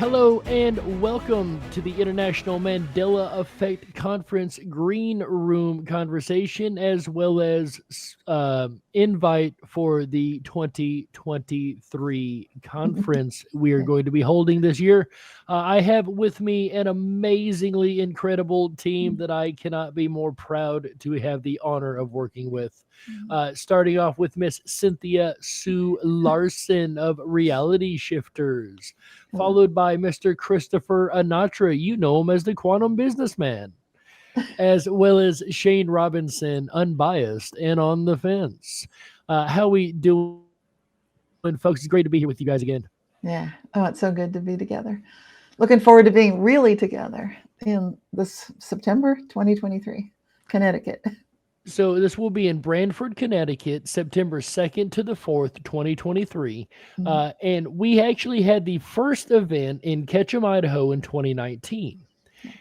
Hello and welcome to the International Mandela Effect Conference Green Room conversation, as well as invite for the 2023 conference we are going to be holding this year. I have with me an amazingly incredible team that I cannot be more proud to have the honor of working with. Starting off with Miss Cynthia Sue Larson of Reality Shifters, followed by Mr. Christopher Anatra. You know him as the Quantum Businessman, as well as Shane Robinson, unbiased and on the fence. How we doing, folks? It's great to be here with you guys again. Yeah. Oh, it's so good to be together. Looking forward to being really together in this September 2023, Connecticut. So this will be in Branford, Connecticut, September 2nd to the 4th, 2023. And we actually had the first event in Ketchum, Idaho in 2019.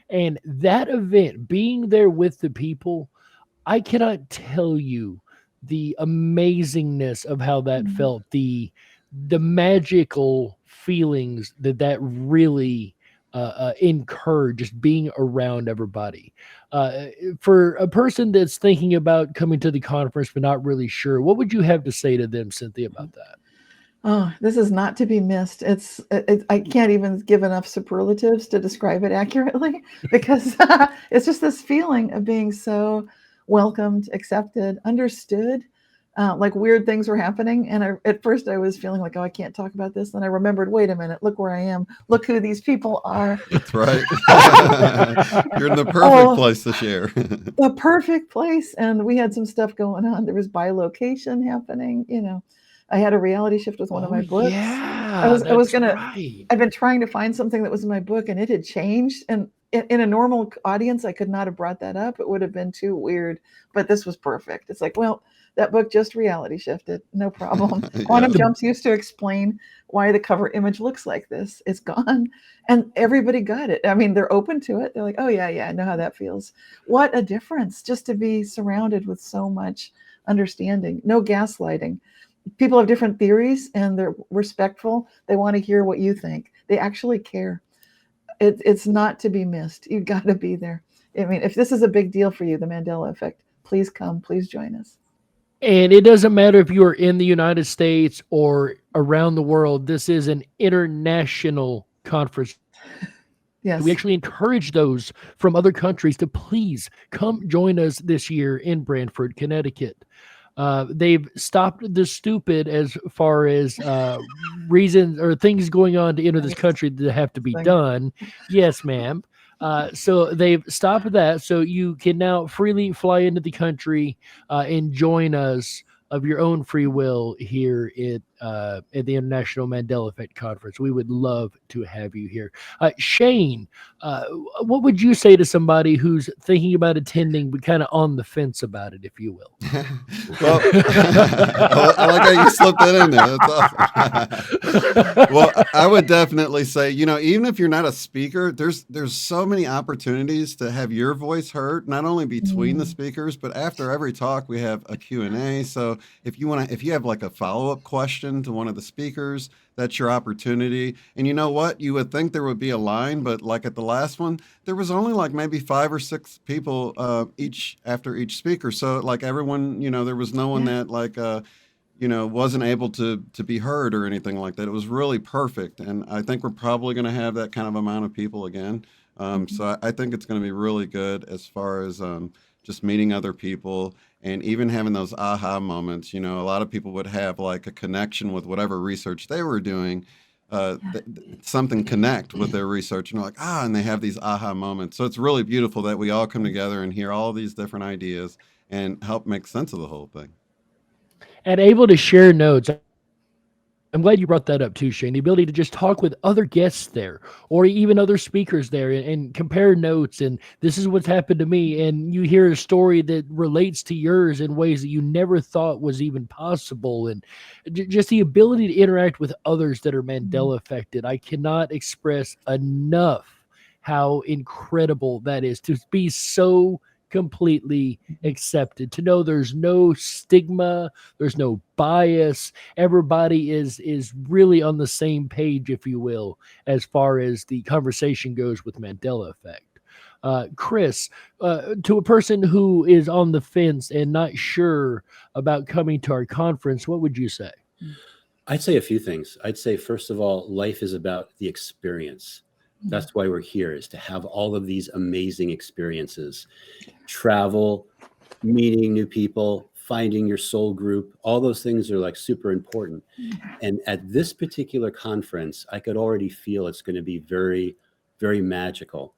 And that event, being there with the people, I cannot tell you the amazingness of how that felt, the magical feelings that really incurred just being around everybody. For a person that's thinking about coming to the conference but not really sure, what would you have to say to them, Cynthia, about that? Oh, this is not to be missed. I can't even give enough superlatives to describe it accurately because it's just this feeling of being so welcomed, accepted, understood. Like weird things were happening, and at first I was feeling like, oh, I can't talk about this. Then I remembered, wait a minute, look where I am. Look who these people are. That's right. You're in the perfect place to share. The perfect place, and we had some stuff going on. There was bilocation happening. I had a reality shift with one of my books. Yeah, I was gonna. Right. I've been trying to find something that was in my book, and it had changed. And in a normal audience, I could not have brought that up. It would have been too weird. But this was perfect. It's like, well, that book just reality shifted. No problem. Quantum Jumps used to explain why the cover image looks like this. It's gone, and everybody got it. I mean, they're open to it. They're like, oh yeah, I know how that feels. What a difference just to be surrounded with so much understanding. No gaslighting. People have different theories and they're respectful. They want to hear what you think. They actually care. It's not to be missed. You've got to be there. I mean, if this is a big deal for you, the Mandela Effect, please come, please join us. And it doesn't matter if you are in the United States or around the world. This is an international conference. Yes. We actually encourage those from other countries to please come join us this year in Branford, Connecticut. They've stopped the stupid as far as reasons or things going on to enter this country that have to be done. Yes, ma'am. So they've stopped that. So you can now freely fly into the country and join us of your own free will here at the International Mandela Effect Conference. We would love to have you here. Shane, what would you say to somebody who's thinking about attending but kind of on the fence about it, if you will? Well, I like how you slipped that in there. That's awesome. Well, I would definitely say, even if you're not a speaker, there's so many opportunities to have your voice heard, not only between the speakers, but after every talk, we have a Q&A. So if you have like a follow-up question to one of the speakers, that's your opportunity. And you know what? You would think there would be a line, but like at the last one, there was only like maybe 5 or 6 people after each speaker. So like everyone, there was no one that like wasn't able to be heard or anything like that. It was really perfect. And I think we're probably going to have that kind of amount of people again. So I think it's going to be really good as far as just meeting other people and even having those aha moments. A lot of people would have like a connection with whatever research they were doing, something connect with their research, and they're like, and they have these aha moments. So it's really beautiful that we all come together and hear all these different ideas and help make sense of the whole thing. And able to share notes. I'm glad you brought that up too, Shane. The ability to just talk with other guests there or even other speakers there and compare notes. And this is what's happened to me. And you hear a story that relates to yours in ways that you never thought was even possible. And just the ability to interact with others that are Mandela affected. I cannot express enough how incredible that is to be so completely accepted, to know there's no stigma, there's no bias. Everybody is really on the same page, if you will, as far as the conversation goes with Mandela effect. Chris, to a person who is on the fence and not sure about coming to our conference, what would you say? I'd say a few things. I'd say, first of all, life is about the experience. That's why we're here, is to have all of these amazing experiences. Travel, meeting new people, finding your soul group, all those things are like super important. And at this particular conference, I could already feel it's going to be very, very magical.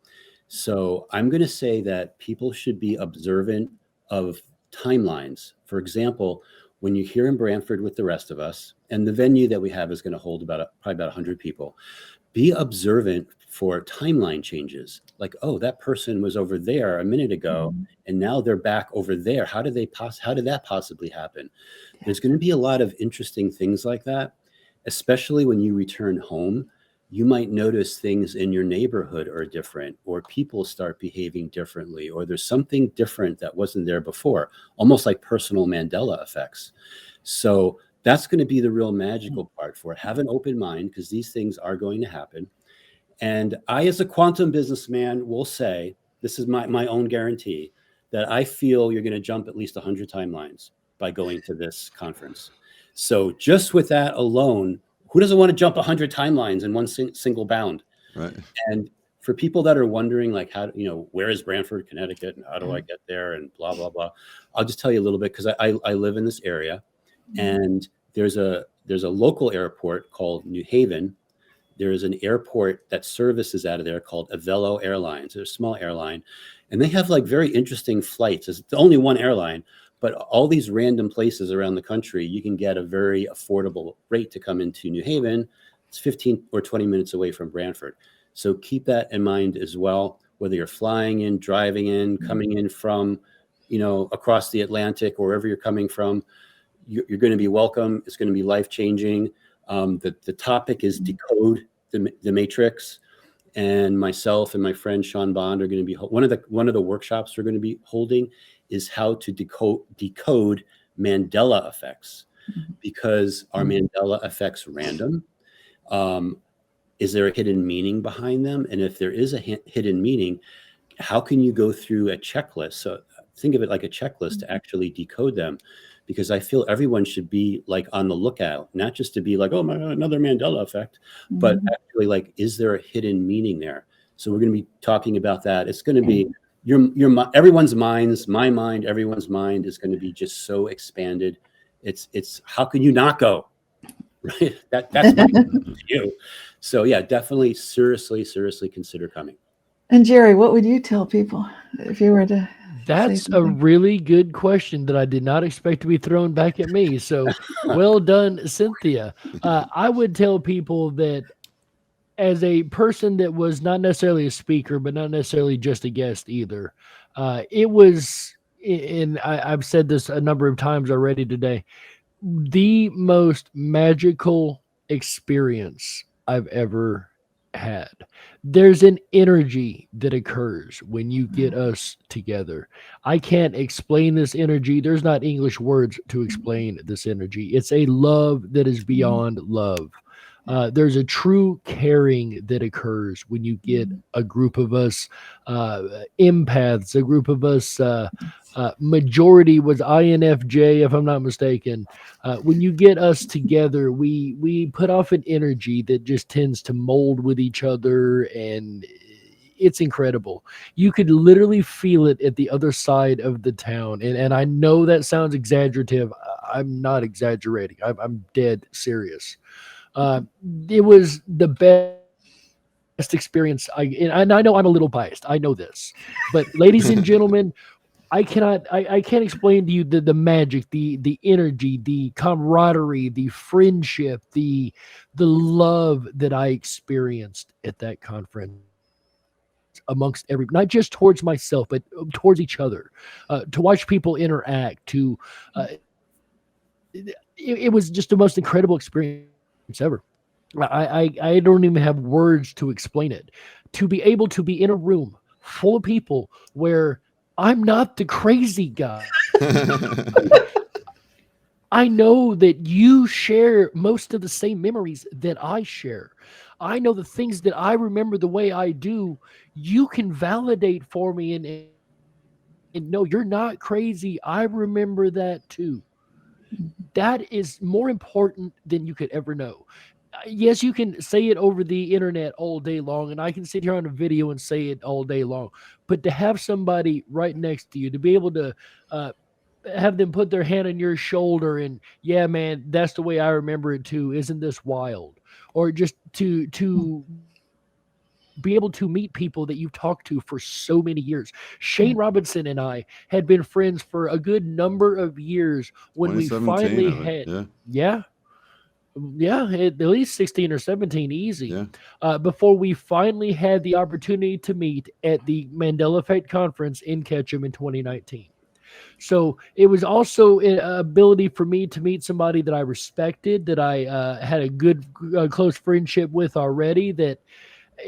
So I'm going to say that people should be observant of timelines. For example, when you're here in Branford with the rest of us, and the venue that we have is going to hold probably about 100 people, be observant for timeline changes. Like, oh, that person was over there a minute ago, and now they're back over there. How did that possibly happen? There's going to be a lot of interesting things like that, especially when you return home. You might notice things in your neighborhood are different, or people start behaving differently, or there's something different that wasn't there before, almost like personal Mandela effects. So that's going to be the real magical part for it. Have an open mind, because these things are going to happen. And I, as a quantum businessman, will say, this is my own guarantee, that I feel you're going to jump at least 100 timelines by going to this conference. So just with that alone, who doesn't want to jump 100 timelines in one single bound? Right. And for people that are wondering, like, how, where is Branford, Connecticut, and how do I get there, and blah, blah, blah. I'll just tell you a little bit, because I live in this area, and there's a local airport called New Haven. There is an airport that services out of there called Avelo Airlines. It's a small airline, and they have like very interesting flights. It's only one airline, but all these random places around the country, you can get a very affordable rate to come into New Haven. It's 15 or 20 minutes away from Branford. So keep that in mind as well, whether you're flying in, driving in, coming in from, across the Atlantic, or wherever you're coming from, you're going to be welcome. It's going to be life-changing. The topic is Decode the Matrix, and myself and my friend Sean Bond are going to be one of the workshops we're going to be holding is how to decode Mandela effects, because are Mandela effects random? Is there a hidden meaning behind them? And if there is a hidden meaning, how can you go through a checklist? So think of it like a checklist to actually decode them, because I feel everyone should be like on the lookout, not just to be like, oh my God, another Mandela effect, but actually like, is there a hidden meaning there? So we're going to be talking about that. It's going to be everyone's minds, my mind, everyone's mind is going to be just so expanded. It's how can you not go? Right? That's my you. So yeah, definitely seriously consider coming. And Jerry, what would you tell people if you were to? That's a really good question that I did not expect to be thrown back at me. So well done, Cynthia. I would tell people that, as a person that was not necessarily a speaker, but not necessarily just a guest either, it was, and I've said this a number of times already today, the most magical experience I've ever had. There's an energy that occurs when you get us together. I can't explain this energy. There's not English words to explain this energy. It's a love that is beyond love. There's a true caring that occurs when you get a group of us empaths, a group of us, majority was INFJ, if I'm not mistaken. When you get us together, we put off an energy that just tends to mold with each other, and it's incredible. You could literally feel it at the other side of the town. And I know that sounds exaggerative. I'm not exaggerating. I'm dead serious. It was the best experience. And I know I'm a little biased. I know this, but ladies and gentlemen, I can't explain to you the magic, the energy, the camaraderie, the friendship, the love that I experienced at that conference amongst not just towards myself, but towards each other, to watch people interact, it was just the most incredible experience ever. I don't even have words to explain it. To be able to be in a room full of people where I'm not the crazy guy. I know that you share most of the same memories that I share. I know the things that I remember the way I do. You can validate for me and no, you're not crazy. I remember that too. That is more important than you could ever know. Yes, you can say it over the internet all day long, and I can sit here on a video and say it all day long. But to have somebody right next to you, to be able to uh, have them put their hand on your shoulder and, yeah, man, that's the way I remember it too. Isn't this wild? Or just to be able to meet people that you've talked to for so many years. Shane Robinson and I had been friends for a good number of years when we 2017, finally I think. had, Yeah. at least 16 or 17 easy. Yeah. Before we finally had the opportunity to meet at the Mandela Effect Conference in Ketchum in 2019. So it was also an ability for me to meet somebody that I respected, that I had a good, close friendship with already.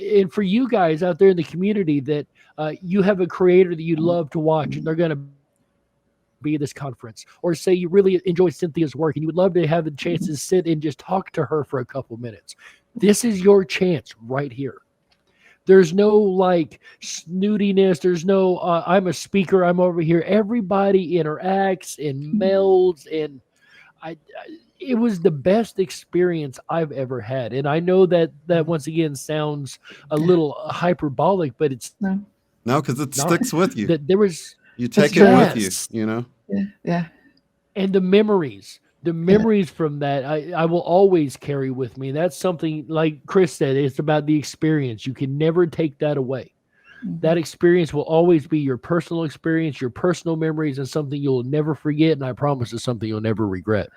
And for you guys out there in the community, that you have a creator that you love to watch, and they're going to be at this conference, or say you really enjoy Cynthia's work and you would love to have the chance to sit and just talk to her for a couple minutes. This is your chance right here. There's no like snootiness. There's no, I'm a speaker, I'm over here. Everybody interacts and melds. And it was the best experience I've ever had. And I know that once again sounds a little hyperbolic, but it's No. No, because it not. sticks with you. That there was, You take Yes. it with you, you know? Yeah. and the memories from that, I will always carry with me. That's something, like Chris said, it's about the experience. You can never take that away. That experience will always be your personal experience, your personal memories, and something you'll never forget. And I promise it's something you'll never regret.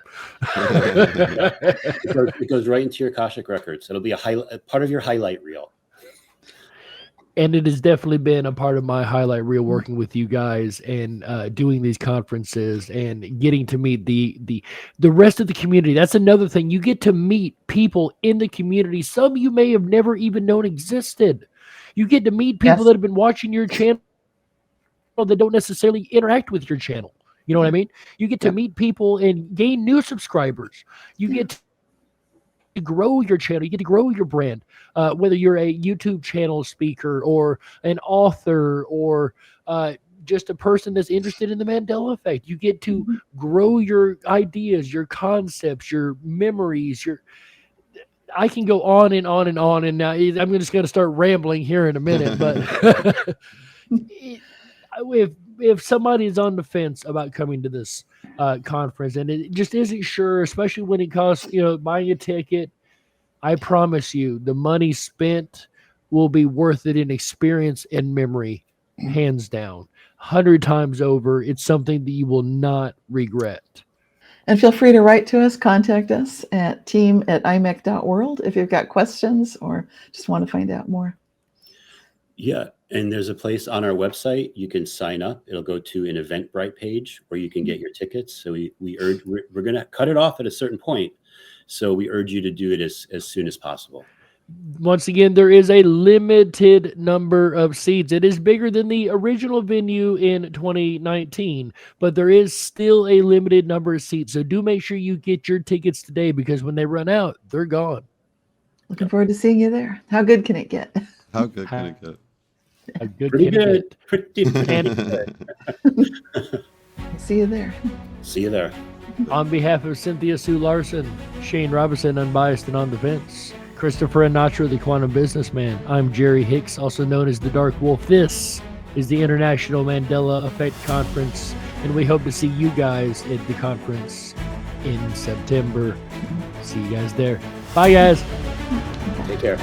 It goes right into your Akashic records. It'll be a part of your highlight reel. And it has definitely been a part of my highlight reel, working with you guys and doing these conferences and getting to meet the rest of the community. That's another thing. You get to meet people in the community. Some you may have never even known existed. You get to meet people that have been watching your channel that don't necessarily interact with your channel. You know what I mean? You get to meet people and gain new subscribers. You get to grow your channel. You get to grow your brand, whether you're a YouTube channel speaker or an author or just a person that's interested in the Mandela effect. You get to grow your ideas, your concepts, your memories, I can go on and on and on, and now I'm just going to start rambling here in a minute. But if somebody is on the fence about coming to this conference and it just isn't sure, especially when it costs, buying a ticket, I promise you the money spent will be worth it in experience and memory, hands down, 100 times over. It's something that you will not regret. And feel free to write to us, contact us at team@imec.world if you've got questions or just want to find out more. Yeah, and there's a place on our website you can sign up. It'll go to an Eventbrite page where you can get your tickets. So we're going to cut it off at a certain point. So we urge you to do it as soon as possible. Once again, there is a limited number of seats. It is bigger than the original venue in 2019, but there is still a limited number of seats. So do make sure you get your tickets today, because when they run out, they're gone. Looking forward to seeing you there. How good can it get? How good can it get? A good Pretty candidate. good. Pretty good. See you there. See you there. On behalf of Cynthia Sue Larson, Shane Robinson, Unbiased and on the Fence, Christopher Anatra, the Quantum Businessman, I'm Jerry Hicks, also known as the Dark Wolf. This is the International Mandela Effect Conference, and we hope to see you guys at the conference in September. See you guys there. Bye, guys. Take care.